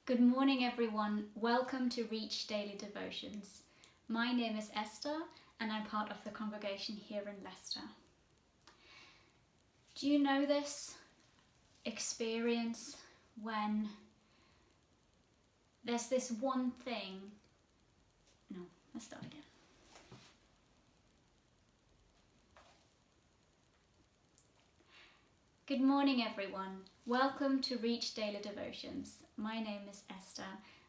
Good morning, everyone. Welcome to Reach Daily Devotions. My name is Esther, and I'm part of the congregation here in Leicester. Do you know this experience when there's this one thing? No, let's start again. Good morning, everyone. Welcome to Reach Daily Devotions. My name is Esther,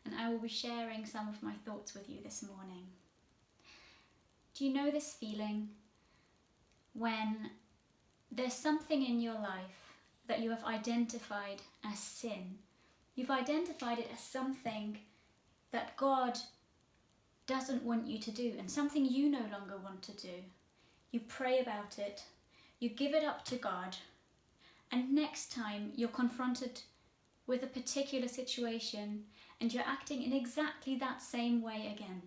and I will be sharing some of my thoughts with you this morning. Do you know this feeling when there's something in your life that you have identified as sin? You've identified it as something that God doesn't want you to do and something you no longer want to do. You pray about it, you give it up to God, and next time you're confronted with a particular situation and you're acting in exactly that same way again.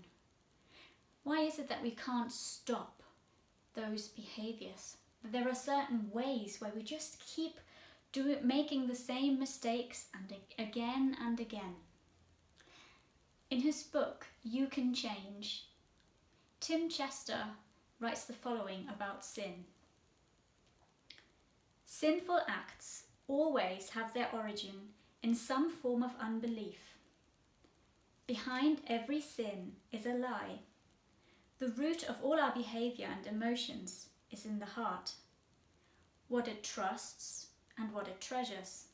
Why is it that we can't stop those behaviors? There are certain ways where we just keep making the same mistakes and again and again. In his book, You Can Change, Tim Chester writes the following about sin. Sinful acts always have their origin in some form of unbelief. Behind every sin is a lie. The root of all our behavior and emotions is in the heart, what it trusts and what it treasures.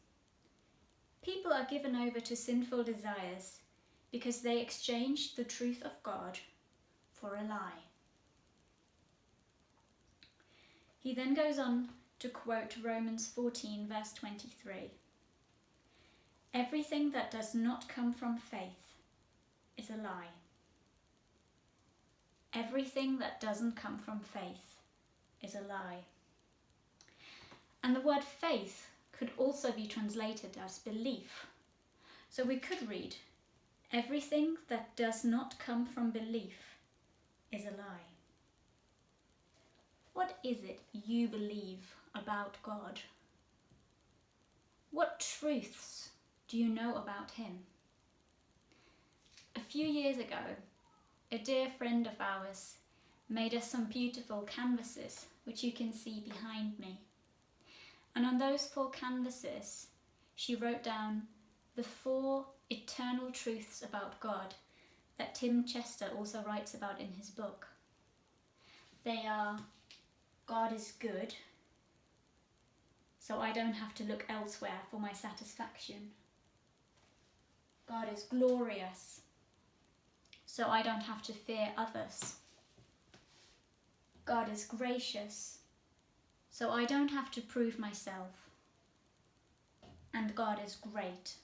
People are given over to sinful desires because they exchange the truth of God for a lie. He then goes on to quote Romans 14 verse 23. Everything that does not come from faith is a lie. Everything that doesn't come from faith is a lie. And the word faith could also be translated as belief. So we could read, everything that does not come from belief is a lie. What is it you believe about God? What truths do you know about him? A few years ago, a dear friend of ours made us some beautiful canvases, which you can see behind me. And on those 4 canvases, she wrote down the 4 eternal truths about God that Tim Chester also writes about in his book. They are, God is good, so I don't have to look elsewhere for my satisfaction. God is glorious, so I don't have to fear others. God is gracious, so I don't have to prove myself. And God is great,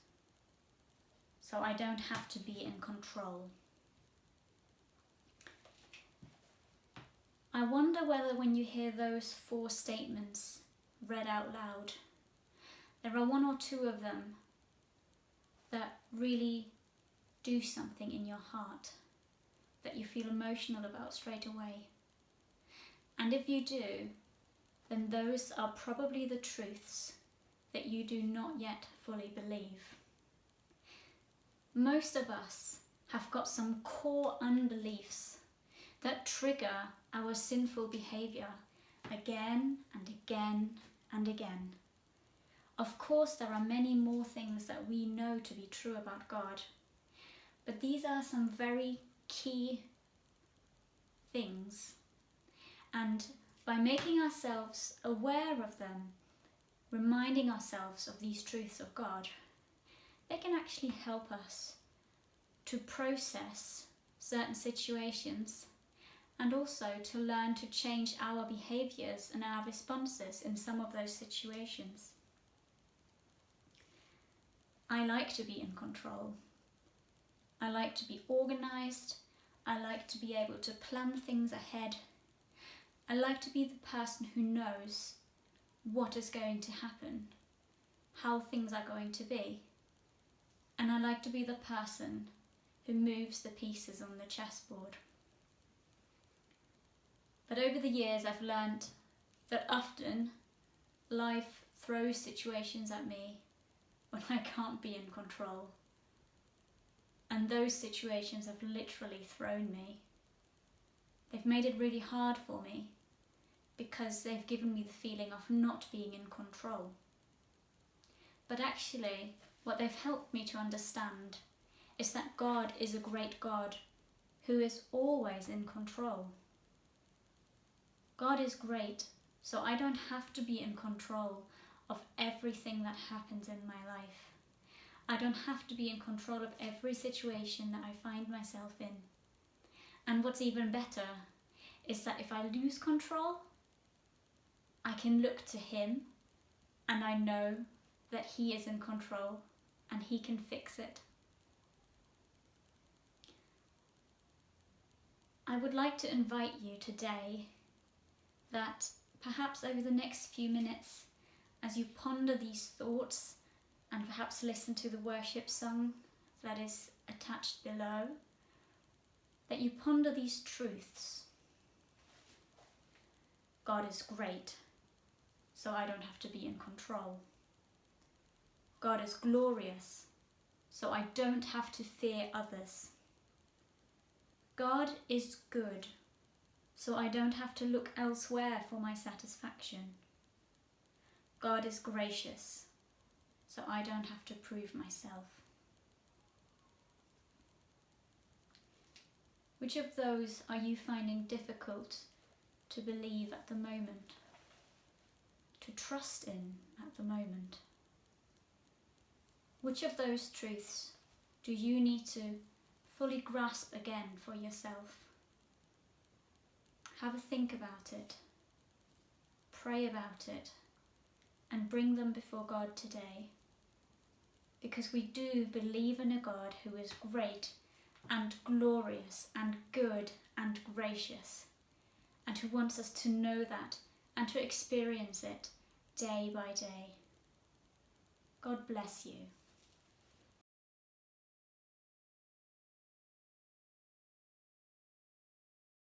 so I don't have to be in control. I wonder whether when you hear those 4 statements read out loud, there are 1 or 2 of them that really do something in your heart, that you feel emotional about straight away. And if you do, then those are probably the truths that you do not yet fully believe. Most of us have got some core unbeliefs that trigger our sinful behavior again and again and again. Of course, there are many more things that we know to be true about God, but these are some very key things. And by making ourselves aware of them, reminding ourselves of these truths of God, they can actually help us to process certain situations and also to learn to change our behaviors and our responses in some of those situations. I like to be in control. I like to be organized. I like to be able to plan things ahead. I like to be the person who knows what is going to happen, how things are going to be. And I like to be the person who moves the pieces on the chessboard. But over the years, I've learned that often life throws situations at me when I can't be in control. And those situations have literally thrown me. They've made it really hard for me because they've given me the feeling of not being in control. But actually, what they've helped me to understand is that God is a great God who is always in control. God is great, so I don't have to be in control of everything that happens in my life. I don't have to be in control of every situation that I find myself in. And what's even better is that if I lose control, I can look to Him and I know that He is in control and He can fix it. I would like to invite you today that perhaps over the next few minutes, as you ponder these thoughts and perhaps listen to the worship song that is attached below, that you ponder these truths. God is great, so I don't have to be in control. God is glorious, so I don't have to fear others. God is good, so I don't have to look elsewhere for my satisfaction. God is gracious, so I don't have to prove myself. Which of those are you finding difficult to believe at the moment, to trust in at the moment? Which of those truths do you need to fully grasp again for yourself? Have a think about it, pray about it, and bring them before God today. Because we do believe in a God who is great and glorious and good and gracious, and who wants us to know that and to experience it day by day. God bless you.